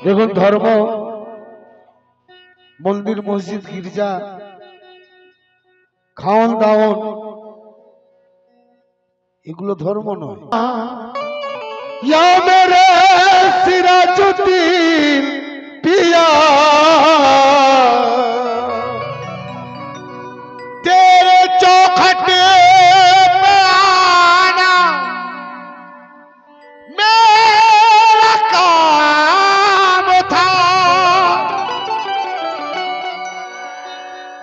দেখুন ধর্ম মন্দির মসজিদ গির্জা খাওয়ান দাওয়ান এগুলো ধর্ম নয়। ইয়া মেরে সিরাজুদ্দিন পিয়া तेरे चौखटे पे आना मेरा काम था,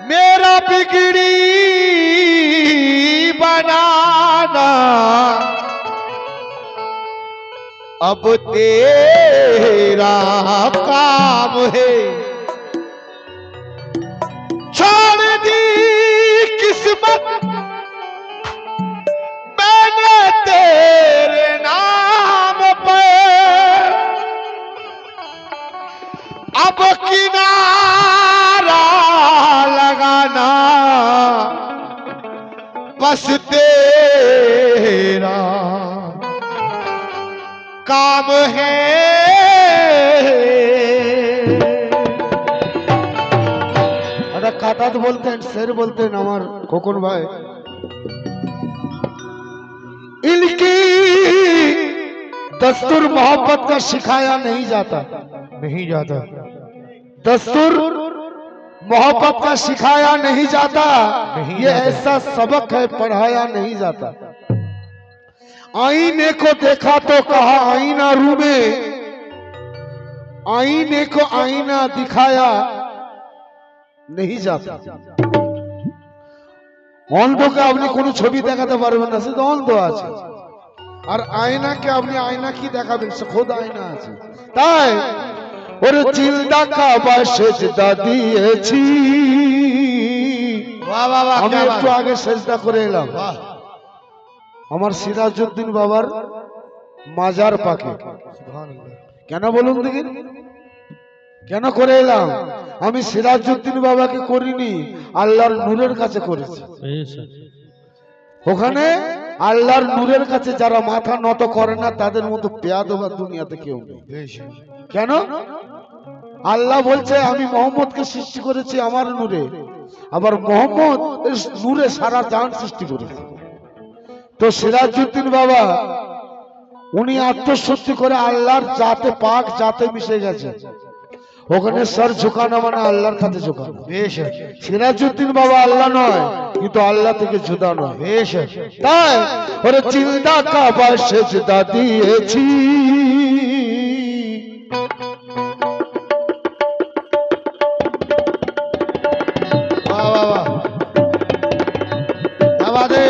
मेरा बिगड़ी बनाना अब तेरा काम है। छोड़ दी किस्मत मैंने तेरे नाम पे, अब किनारा लगाना बस तेरा काम है। कातात बोलते हैं, शेर बोलते हैं हमार खोकन भाई। इनकी दस्तूर मोहब्बत का सिखाया नहीं जाता, नहीं जाता। दस्तूर मोहब्बत का सिखाया नहीं जाता, ये ऐसा सबक है पढ़ाया नहीं जाता। आईने को देखा तो कहा आईना रूबे, आईने को आईना दिखाया नहीं जाता। অন্ধকে আপনি কোন ছবি দেখাতে পারবেন না, সে তো অন্ধ আছে। আর আয়নাকে আপনি আয়না কি দেখাবেন, সে খোদ আয়না আছে। তাই ওরে চিলদা কাবা সেজদা দিয়েছি, বাহ বাহ বাহ, আমি একটু আগে সেজদা করে এলাম আমার সিরাজউদ্দিন বাবার মাজার পাকে। কেন বলুন দেখি, কেন করে এলাম? আমি সিরাজউদ্দিন বাবাকে করিনি, আল্লাহর নূরের কাছে করেছি। ওখানে আল্লাহর নূরের কাছে যারা মাথা নত করে না তাদের মতো বেয়াদব দুনিয়াতে কেউ নেই। কেন? আল্লাহ বলছে আমি মোহাম্মদকে সৃষ্টি করেছি আমার নূরে, আবার মোহাম্মদ নূরে সারা জাহান সৃষ্টি করেছে। তো সিরাজউদ্দিন বাবা উনি আত্মশুদ্ধি করে আল্লাহর জাতে পাক জাতে মিশে গেছে। ওখানে সর ঝুঁকানো মানে আল্লাহর কাছে ঝুঁকানো। বেশ, সিরাজউদ্দিন বাবা আল্লাহ নয়, কিন্তু আল্লাহ থেকে জুদা নয়। বেশ, তাই ওরে চিলদা কাবা সেজদা দিয়েছি, বাহ বাহ বাহ, আবাদে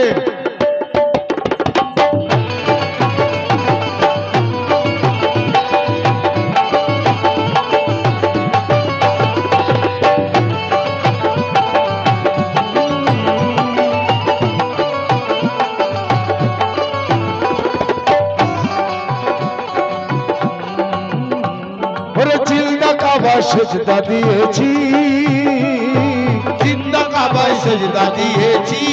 সেজদা দিয়েছি, জিন্দা কাবায় সেজদা দিয়েছি,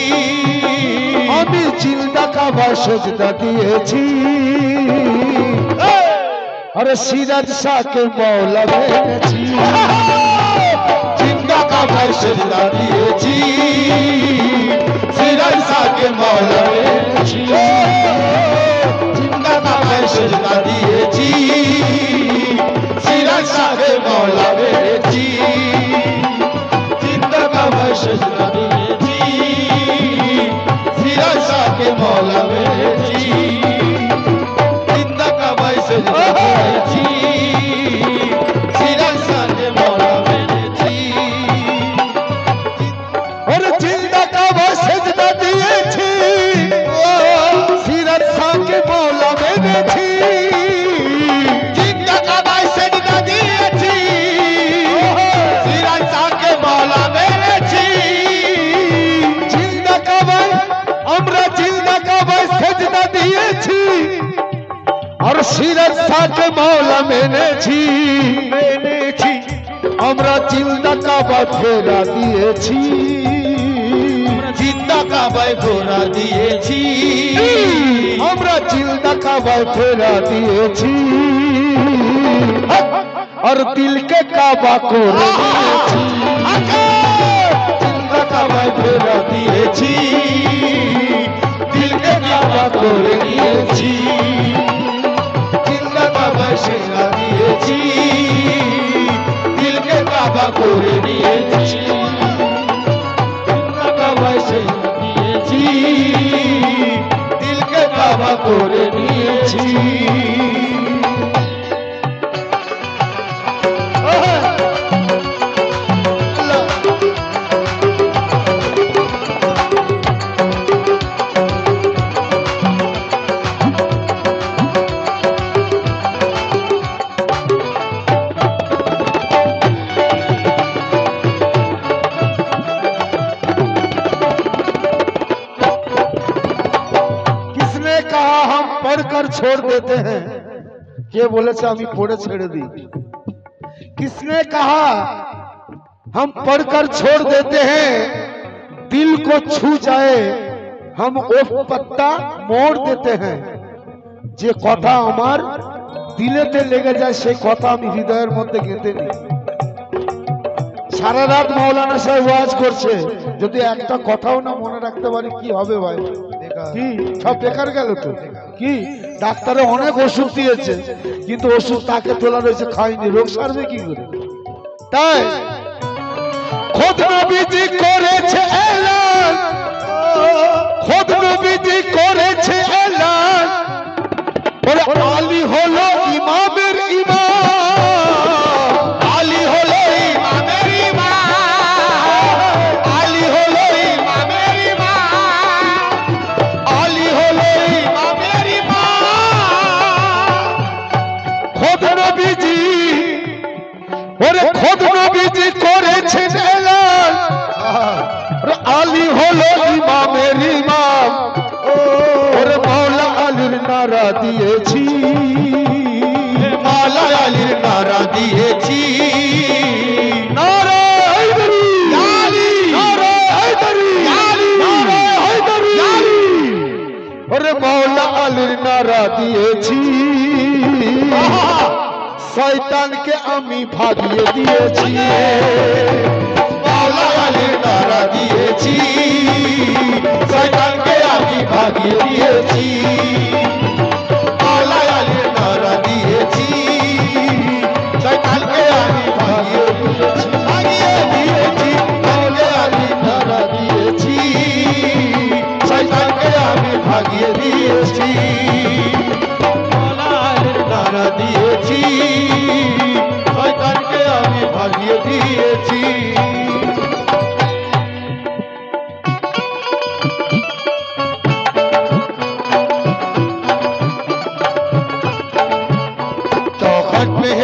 আমি জিন্দা কাবায় সেজদা দিয়েছি। আরে সিরাজ শাহকে মওলা মেনেছি, জিন্দা কাবায় সেজদা দিয়েছি, সিরাজ শাহকে মওলা মেনেছি, জিন্দা কাবায় সেজদা দিয়েছি, সিরাজ শাহকে মওলা মেনেছি, জিন্দা কাবায় সেজদা দিয়েছি, সিরাজ শাহকে মওলা মেনেছি, জিন্দা কাবায় সেজদা দিয়েছি, সিরাজ শাহকে মওলা মেনেছি। ওরে জিন্দা কাবায় সেজদা দিয়েছি, সিরাজ শাহকে মওলা মেনেছি, সিরাজ শাহকে মওলা মেনেছি, মেনেছি আমরা জিন্দা কাবা ফেরা দিয়েছি, জিন্দা কাবায় ফেরা দিয়েছি, আমরা জিন্দা কাবায় ফেরা দিয়েছি। और दिल के काबा করে নিয়েছি চিন্তা কাবায় ফেরা দিয়েছি দিল কে কাবা করে নিয়েছি চিন্তা কাবায় সেরা দিয়েছি দিল কে কাবা করে নিয়েছি চিন্তা কাবায় সেরা দিয়েছি দিল কে কাবা করে নিয়েছি पढ़कर छोड़ देते हैं के बोले से हमें पढ़े छेड़ दी किसने कहा हम पढ़कर छोड़ देते हैं दिल को छू जाए हम वो पत्ता मोड़ देते हैं जे कथा हमार दिलेते लेगे जाए से कथा हम हृदयर मध्य गेते नहीं सारा रात मौलाना साहेब ওয়াজ করছে যদি একটা কথাও না মনে রাখতে পারি কি হবে ভাই কি সব বেকার গেল তো কি ডাক্তারে অনেক ওষুধ দিয়েছে কিন্তু ওষুধ তাকে তোলা রয়েছে খাইনি রোগ সারবে কি করে তাই খোদ নবীজি করেছে এলান খোদ নবীজি করেছে এলান বলে আলী হলো ইমামের ইমাম আলী হলো ইমামের ইমাম আলী হলো ইমামের ইমাম আলী হলো ইমামের ইমাম খোদ নবীজি ওরে খোদ নবীজি করেছেন এলান আলী হলো ইমামের ইমাম ওরে মাওলা আলীর নারা দিয়েছি মাওলা আলীর নারা দিয়েছি নারা হায়দারি আলী নারা হায়দারি আলী নারা হায়দারি আলী ওরে মাওলা আলীর নারা দিয়েছি শয়তানকে আমি ভাগিয়ে দিয়েছি মাওলা আলীর নারা দিয়েছি শয়তানকে আমি ভাগিয়ে দিয়েছি মাওলা আলীর নারা দিয়েছি শয়তানকে আমি ভাগিয়ে দিয়েছি মাওলা আলীর নারা দিয়েছি শয়তানকে আমি ভাগিয়ে দিয়েছি মাওলা আলীর নারা দিয়েছি শয়তানকে আমি ভাগিয়ে দিয়েছি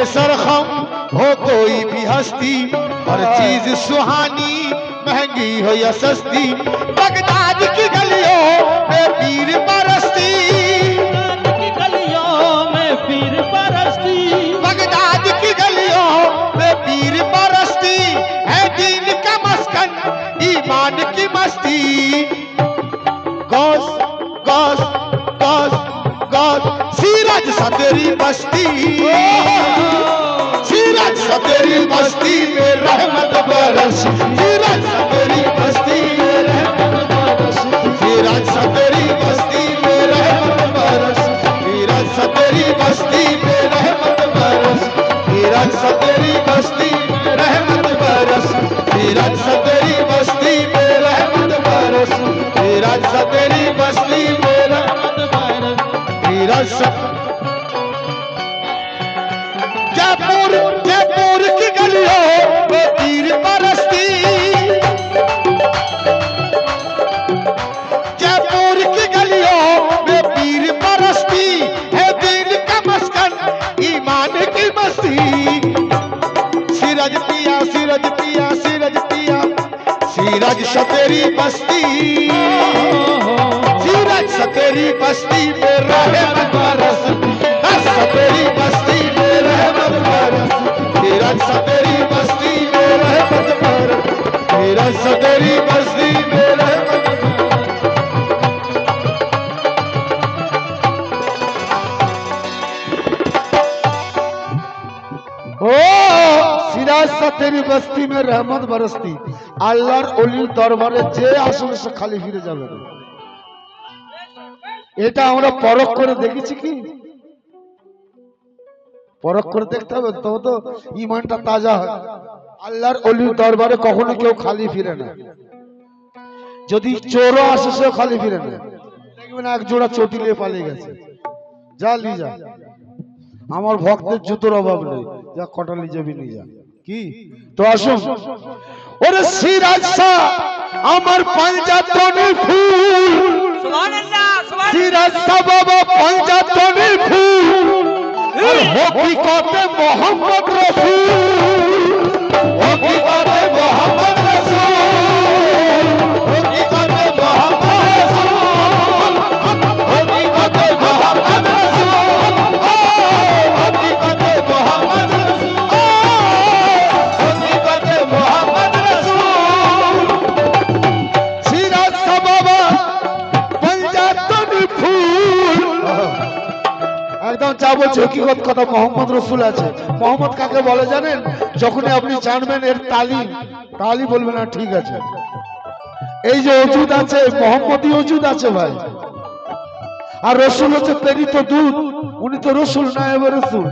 सरखम हो कोई भी हस्ती हर चीज सुहानी महंगी हो या सस्ती बगदाद की गलियों में पीर परस्ती की गलियों में पीर परस्ती बगदाद की गलियों में पीर परस्ती है दीन का मस्कन ईमान की मस्ती गौस गौस गौस गौस सीरज सतेरी बस्ती सीरज सतेरी बस्ती में रहमत बरस सीरज सतेरी बस्ती में रहमत बरस सीरज सतेरी बस्ती में रहमत बरस सीरज सतेरी बस्ती में रहमत बरस सीरज सतेरी बस्ती में रहमत बरस सीरज सतेरी बस्ती में रहमत बरस सीरज सतेरी बस्ती में रहमत बरस सीरज जयपुर जयपुर की गलियों में पीर परस्ती जयपुर की गलियों में पीर परस्ती है दीन का मस्कन ईमान की मस्ती सीरज पिया सीरज पिया सीरज पिया सीरज सतेरी बस्ती सीरज सतेरी बस्ती में रहमत बरस सतेरी बस्ती में रहमत बरस सीरज सतेरी बस्ती में रहमत बरस सीरज सतेरी बस्ती में रहमत बरस ओ बादशाह तेरी बस्ती में रहमत बरसती আল্লাহর ওলির দরবারে যে আসলে সে খালি ফিরে যাবে না এটা আমরা পরখ করে দেখেছি কি পরখ করে দেখতে হবে তবে তো ঈমানটা তাজা হয় আল্লাহর ওলির দরবারে কখনো কেউ খালি ফিরে না যদি চোরও আসে সেও খালি ফিরে না দেখবেন এক জোড়া চটি নিয়ে পালিয়ে গেছে যা লি যা আমার ভক্তের জুতোর অভাব নেই যা কটা লি যাবি নিয়ে যা কি তো আসুন ওরে সিরাজ শাহ আমার পাঞ্জাতনি ফুল সুবহানাল্লাহ সুবহানাল্লাহ সিরাজ শাহ বাবা পাঞ্জাতনি ফুল আর হকিকতে মোহাম্মদ রাসূল হকিকতে মোহাম্মদ রাসূল হকিকতে মোহাম্মদ রাসূল হকিকতে মোহাম্মদ রাসূল হকিকতে মোহাম্মদ রাসূল হকিকতে মোহাম্মদ রাসূল সিরাজ শাহ বাবা পাঞ্জাতনি ফুল একদম যা বলছে হকিকত কথা মোহাম্মদ রসুল আছে মোহাম্মদ কাকে বলে জানেন যখনই আপনি জানবেন এর তালি বলবেন না ঠিক আছে এই যে ওজুদ আছে মোহাম্মদী ওজুদ আছে ভাই আর রসুল হচ্ছে প্রেরিত দূত উনি তো রসুল না এবার রসুল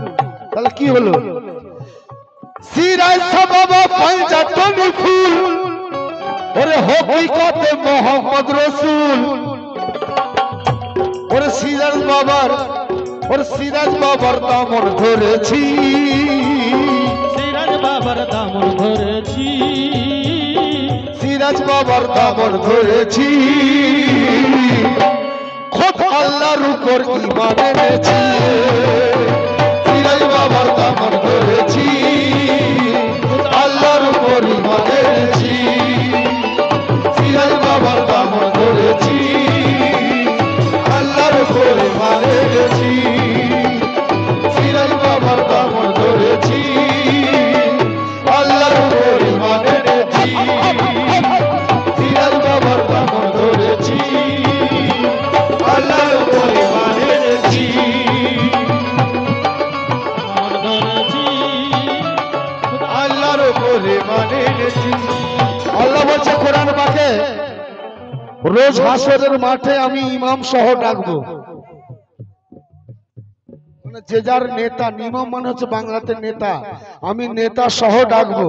তাহলে কি হলো সিরাজ শাহ বাবা পাঞ্জাতনি ফুল ওরে হকিকতে মোহাম্মদ রসুল ওরে সিরাজ বাবার और সিরাজ বাবার দামন ধরেছি সিরাজ বাবার দামন ধরেছি সিরাজ বাবার দামন ধরেছি খোদ আল্লাহর উপর ঈমান এনেছি সিরাজ বাবার দামন ধরেছি আল্লাহর উপর ঈমান এনেছি সিরাজ বাবার দামন ধরেছি আল্লাহর উপর ঈমান এনেছি সিরাজ বাবার দামন ধরেছি আল্লাহর উপর ঈমান এনেছি সিরাজ বাবার দামন ধরেছি আল্লাহর উপর ঈমান এনেছি আল্লাহর উপর ঈমান এনেছি আল্লাহ বলছে কোরআন পাকে রোজ হাসরের মাঠে আমি ইমাম সহ ডাকবো যে যার নেতা ইমাম মানে হচ্ছে বাংলাতে নেতা আমি নেতা সহ ডাকবো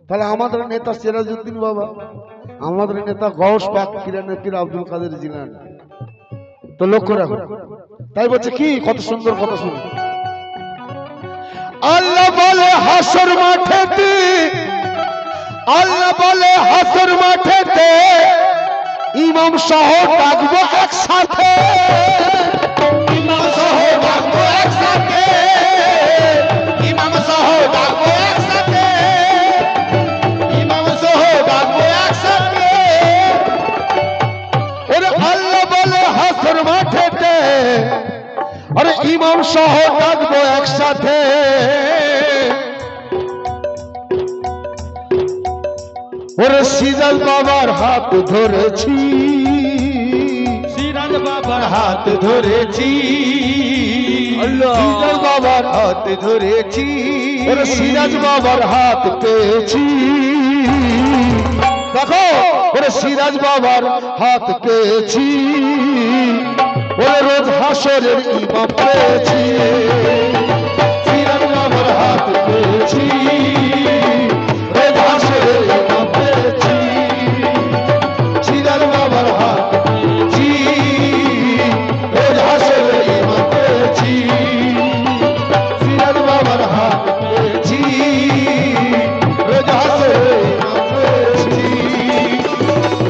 তাহলে আমাদের নেতা সিরাজউদ্দিন বাবা আমাদের নেতা গৌস পাক কিরানে পীর আব্দুল কাদের জিলানী তো লক্ষ্য রাখো তাই বলছে কি কত সুন্দর কথা শুনো আল্লাহ বলে হাসর মাঠেতে আল্লাহ বলে হাসর মাঠেতে ইমাম সহ ডাকবো একসাথে ইমাম সহ ডাকবো একসাথে ইমাম সহ ডাকবো একসাথে ইমাম সহ ডাকবো একসাথে ওরে আল্লাহ বলে হাসর মাঠেতে আরে ইমাম সহ ডাকবো একসাথে ওরে সিরাজ বাবার হাত ধরেছি সিরাজ বাবার হাত ধরেছি সিরাজ বাবার হাত ধরেছি ওরে সিরাজ বাবার হাত পেয়েছি দেখো ওরে সিরাজ বাবার হাত পেয়েছি ওরে রোজ হাসরের ইমাম পেয়েছি সিরাজ বাবার হাত পেয়েছি রোজ হাসরের ইমাম পেয়েছি সিরাজ বাবার হাত পেয়েছি রোজ হাসরের ইমাম পেয়েছি সিরাজ বাবার হাত পেয়েছি রোজ হাসরের ইমাম পেয়েছি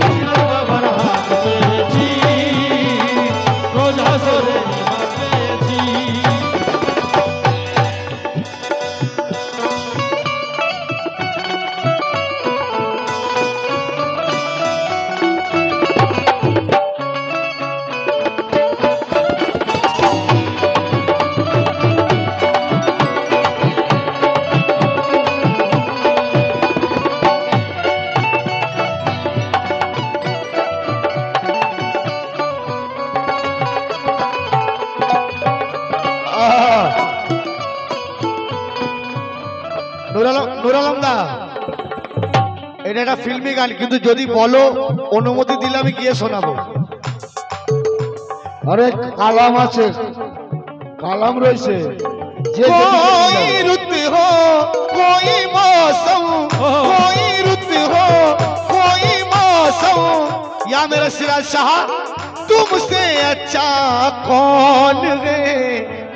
সিরাজ বাবার হাত পেয়েছি রোজ হাসরে ইমাম পেয়েছি নুর আলম দা, এটা একটা ফিল্মি গান, কিন্তু যদি বলো অনুমতি দিলে আমি গিয়ে শোনাবো। আরে কালাম আছে, কালাম রয়েছে। যে कोई रुत हो कोई मौसम, कोई रुत हो कोई मौसम, या मेरा सिराज शाह तुमसे अच्छा कौन है।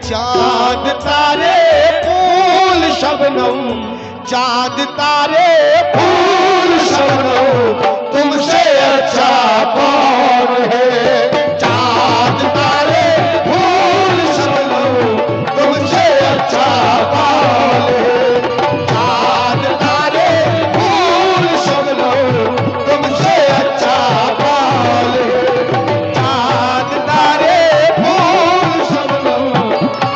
चांद तारे फूल शबनम, चांद तारे फूल शबनम, तुमसे अच्छा कौन है। चांद तारे फूल शबनम, तुमसे अच्छा कौन है। चांद तारे फूल शबनम, तुमसे अच्छा कौन है। चांद तारे फूल शबनम,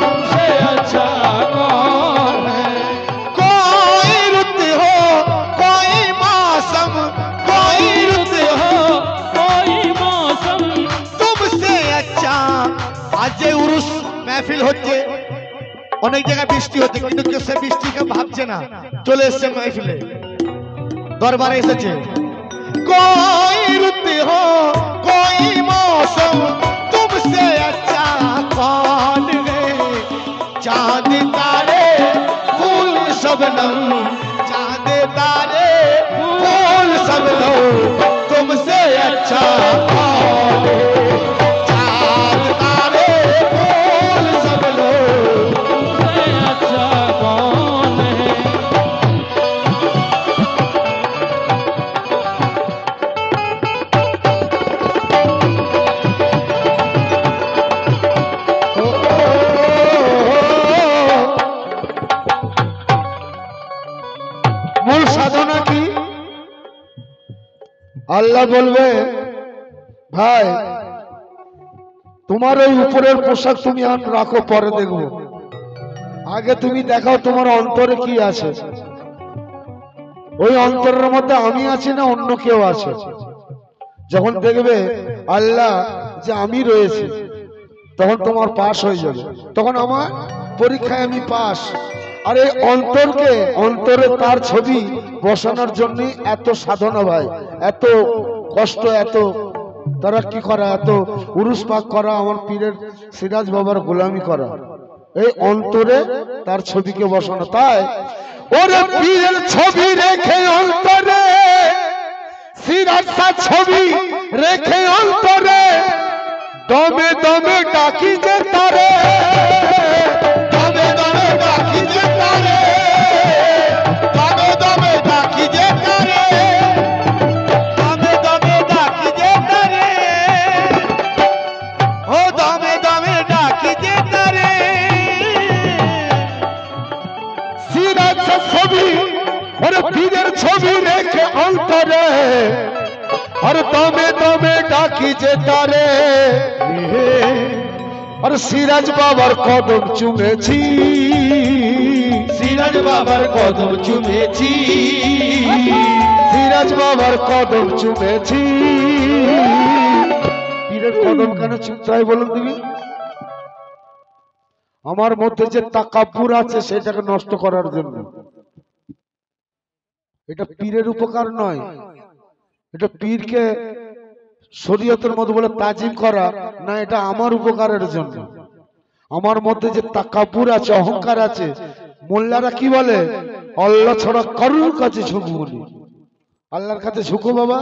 तुमसे अच्छा कौन है। कोई रुत हो कोई मौसम, कोई रुत हो कोई मौसम, तुमसे अच्छा। आज যে উরুস महफिल হচ্ছে, অনেক জায়গায় বৃষ্টি হচ্ছে, কিন্তু কেউ সে বৃষ্টিকে ভাবছে না, চলে এসছে महफिले, দরবারে এসেছে। कोई रुत हो कोई मौसम, तुमसे अच्छा कौन है। चांद तारे फूल शबनम, चांद तारे फूल शबनम, तुमसे अच्छा कौन है। चांद तारे फूल शबनम, तुमसे अच्छा कौन है। মূল সাধনা কি? আল্লাহ বলবে, ভাই তোমার ওই উপরের পোশাক তুমি আর রাখো, পরে দেখবো, আগে তুমি দেখাও তোমার অন্তরে কি আছে। ওই অন্তরের মধ্যে আমি আছি না অন্য কেউ আছে। যখন দেখবে আল্লাহ যে আমি রয়েছি, তখন তোমার পাস হয়ে যাবে, তখন আমার পরীক্ষায় আমি পাস। আর এই অন্তরকে, অন্তরে তার ছবি বসানোর জন্য এত সাধনা ভাই, এত কষ্ট, এত তারা কি করা, এত উরুস পাক করা, আমার পীরের সিরাজ বাবার গোলামি করা, এই অন্তরে তার ছবিকে বসানো। তাই ওরে পীরের ছবি রেখে অন্তরে, সিরাজ তার ছবি রেখে অন্তরে, দমে দমে ডাকি যে তারে, দমে দমে ডাকি যে তারে, দমে দমে ডাকি যে তারে, দমে দমে ডাকি যে তারে, ও দমে দমে ডাকি যে তারে। সিরাজ তার ছবি, ওরে পীরের ছবি রেখে অন্তরে, আর দমে দমে ডাকি যে তারে। আর সিরাজ বাবার কদম চুমেছি, সিরাজ বাবার কদম চুমেছি, সিরাজ বাবার কদম চুমেছি। পীরের কদম কেন চুমতে হয় বলুন তুমি? আমার মধ্যে যে তাকাব্বুর আছে সেটাকে নষ্ট করার জন্য। এটা পীরের উপকার নয়, এটা পীরকে শরীয়তের মধ্যে বলে তাজিম করা না, এটা আমার উপকারের জন্য। আমার মধ্যে যে তাকাব্বুর আছে, অহংকার আছে, মোল্লারা কি বলে, আল্লাহ ছাড়া কারোর কাছে ঝুঁকবো বলি। আল্লাহর কাছে ঝুঁকো বাবা,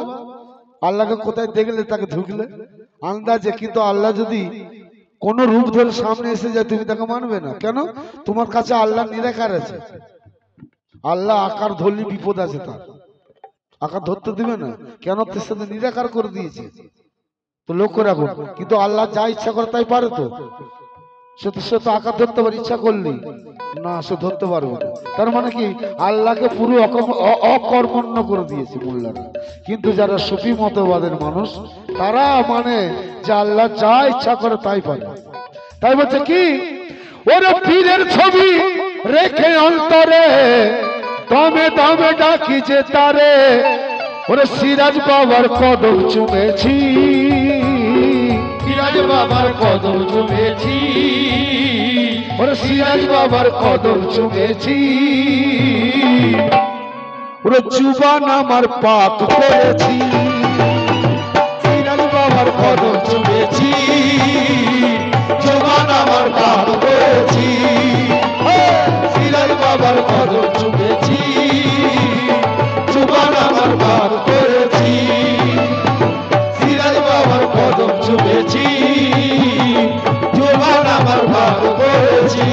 আল্লাহকে কোথায় দেখলে তাকে ঢুকলে আন্দাজে, কিন্তু আল্লাহ যদি কোন রূপ ধরে সামনে এসে যায় তুমি তাকে মানবে না। কেন? তোমার কাছে আল্লাহ নিরাকার আছে। আল্লাহ আকার ধরলে বিপদ আছে, তার আকার ধরতে দিবে না। কেন? তার সাথে নিরাকার করে দিয়েছে, তো লক্ষ্য রাখুন। কিন্তু আল্লাহ যা ইচ্ছা করে তাই পারে, তো সে তো আকার ধরতে পারে ইচ্ছা করলেই না, সে ধরতে পারবে না। তার মানে কি আল্লাহকে পুরো অকর্মণ্য করে দিয়েছে মোল্লারা। কিন্তু যারা সুফি মতবাদের মানুষ, তারা মানে যে আল্লাহ যা ইচ্ছা করে তাই পারে। তাই বলছে কি, ওরে পীরের ছবি রেখে অন্তরে, দমে দমে ডাকি যে তারে। ওরে সিরাজ বাবার কদম চুমেছি, সিরাজ বাবার কদম চুমেছি, ওরে সিরাজ বাবার কদম চুমেছি, ওরে জুবান আমার পাক করেছি। সিরাজ বাবার কদম চুমেছি, জুবান আমার পাক করেছি। সিরাজ বাবার কদম চুমেছি, জুবান আমার পাক করেছি। সিরাজ বাবার কদম চুমেছি, জুবান আমার পাক করেছি।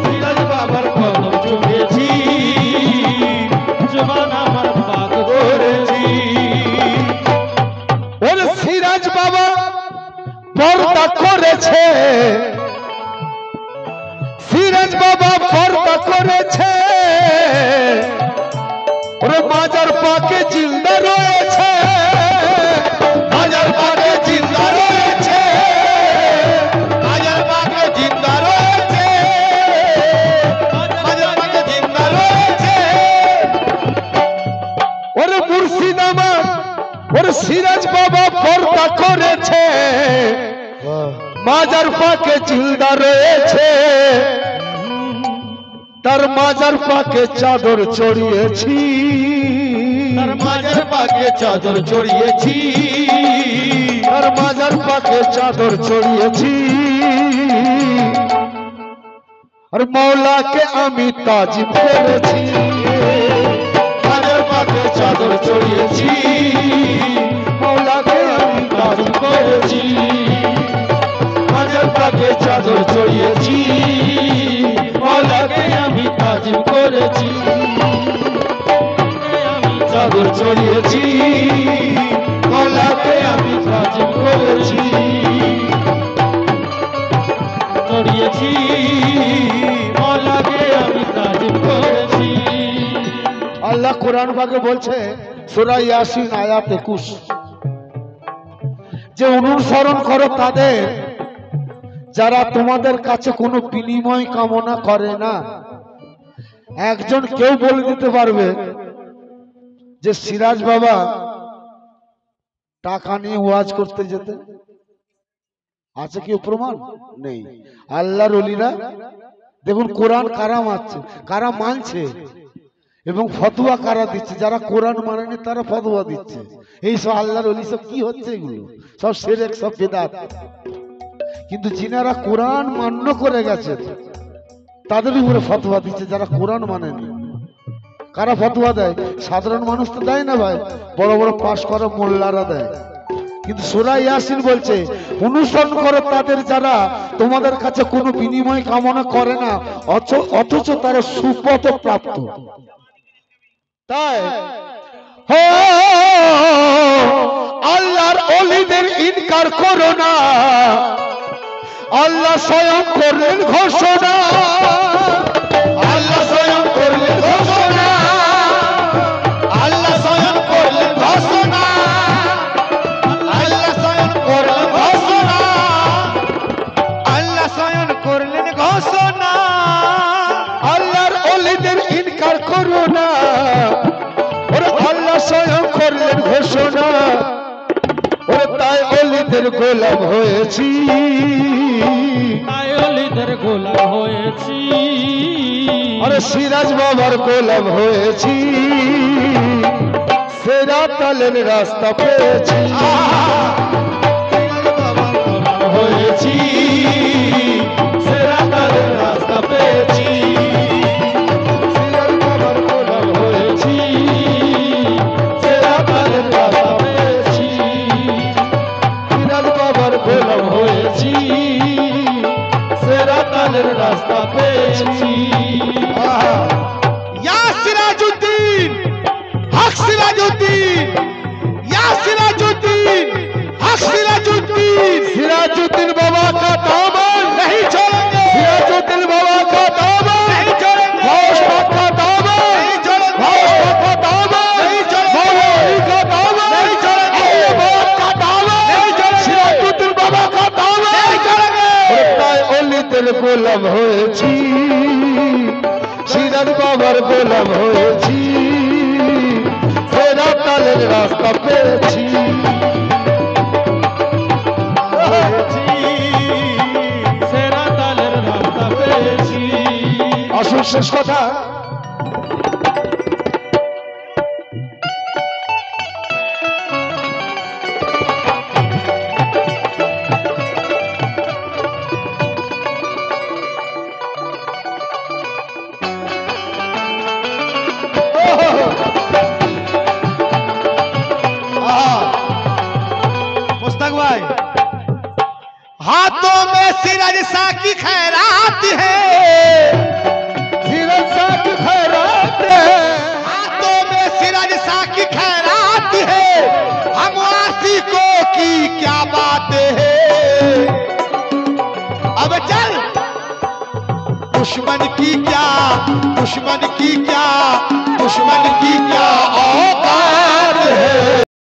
সিরাজ বাবার কদম চুমেছি, জবান আমার পাক করেছি। ওরে সিরাজ বাবা পর্দা করেছে, সিরাজ বাবা পর্দা করেছে। ওরে মাজার পাকে জিন্দা রয়েছে, মাজার পাকে জিন্দা রয়েছে, মাজার পাকে জিন্দা রয়েছে, মাজার পাকে জিন্দা রয়েছে। ওরে মুর্শিদাবাদ ওরে সিরাজ বাবা পর্দা করেছে, মাজার পাকে জিন্দা রয়েছে। তার মাজার পাকে চাদর চড়িয়েছি, তার মাজার পাকে চাদর চড়িয়েছি, তার মাজার পাকে চাদর চড়িয়েছি। আর মৌলাকে আমি তাজিম করেছি, মাজার পাকে চাদর চড়িয়েছি, মৌলাকে আমি তাজিম করেছি। মাজার পাকে চাদর চড়িয়েছি, মৌলাকে আমি তাজিম করেছি। আমি চাদর চড়িয়েছি, মৌলাকে আমি তাজিম করেছি। চড়িয়েছি, মৌলাকে আমি তাজিম করেছি। আল্লাহ কোরআন পাকে বলছে সূরা ইয়াসিন আয়াত 21, যে অনুসরণ করো তাদের যারা তোমাদের কাছে কোনো বিনিময় কামনা করে না। একজন কেউ বলে দিতে পারবে যে সিরাজ বাবা টাকা নিয়ে ওয়াজ করতে যেতে? আছে কেউ প্রমাণ? নেই। আল্লাহর ওলিরা দেখুন কোরআন কারা মানছে, কারা মানছে এবং ফতোয়া কারা দিচ্ছে। যারা কোরআন মানেনি তারা ফতোয়া দিচ্ছে। এই সব আল্লাহর ওলি সব কি হচ্ছে? এগুলো সব শিরক, সব বিদআত। কিন্তু যিনারা কোরআন মান্য করে গেছে তাদের উপরে ফতোয়া দিচ্ছে যারা কোরআন মানেনি। কারা ফতোয়া দেয়? সাধারণ মানুষ তো দেয় না ভাই, বড় বড় পাশ করা মোল্লারা দেয়। কিন্তু সূরা ইয়াসিন বলছে অনুসরণ করো তাদের যারা তোমাদের কাছে কোনো বিনিময় কামনা করে না, অথচ তারা সুপথ প্রাপ্ত। তাই আল্লাহর ওলিদের ইনকার করো না। আল্লাহ স্বয়ং করলেন ঘোষণা, আল্লাহ স্বয়ং করলেন ঘোষণা, আল্লাহ স্বয়ং করলেন ঘোষণা, আল্লাহ স্বয়ং করলেন ঘোষণা, আল্লাহ স্বয়ং করলেন ঘোষণা। আল্লাহর ওলিদের ইনকার করো না। ওরে আল্লাহ স্বয়ং করলেন ঘোষণা, ওরে তাই ওলিদের গোলাম হয়েছি, তাই ওলিদের গোলাম হয়েছি। আরে সিরাজ বাবার গোলাম হয়েছি, সিরাতালের রাস্তা পেয়েছি। সিরাজ বাবার গোলাম হয়েছি, সিরাতালের রাস্তা পেয়েছি। সিরাজ বাবার গোলাম হয়েছি, সিরাতালের রাস্তা পেয়েছি। সিরাজ বাবার গোলাম হয়েছি, সিরাতালের রাস্তা পেয়েছি। ইয়া সিরাজউদ্দিন, হক সিরাজউদ্দিন, ইয়া সিরাজউদ্দিন, हक सिराजुद्दीन, सिराजुद्दीन बाबा का दामन नहीं छोड़ेंगे, सिराजुद्दीन बाबा का दामन नहीं छोड़ेंगे, गौस पाक का दामन नहीं छोड़ेंगे, गौस पाक का दामन नहीं छोड़ेंगे, मौला अली का दामन नहीं छोड़ेंगे, अहले बात का दामन नहीं छोड़ेंगे, सिराजुद्दीन बाबा का दामन नहीं छोड़ेंगे। তাই ওলিদের গোলাম হয়েছি, সিরাজ বাবার গোলাম হয়েছি, সিরাতালের রাস্তা পেয়েছি। সেরা তালের শেষ কথা, मुस्तक भाई, हाथों में सिराज सा की खैरात है, सिरज सा की खैरात है, हाथों में सिराज सा की खैरात है, हम आशिकों की क्या बात है। अब चल, दुश्मन की क्या, दुश्मन की क्या, दुश्मन की क्या औकात है।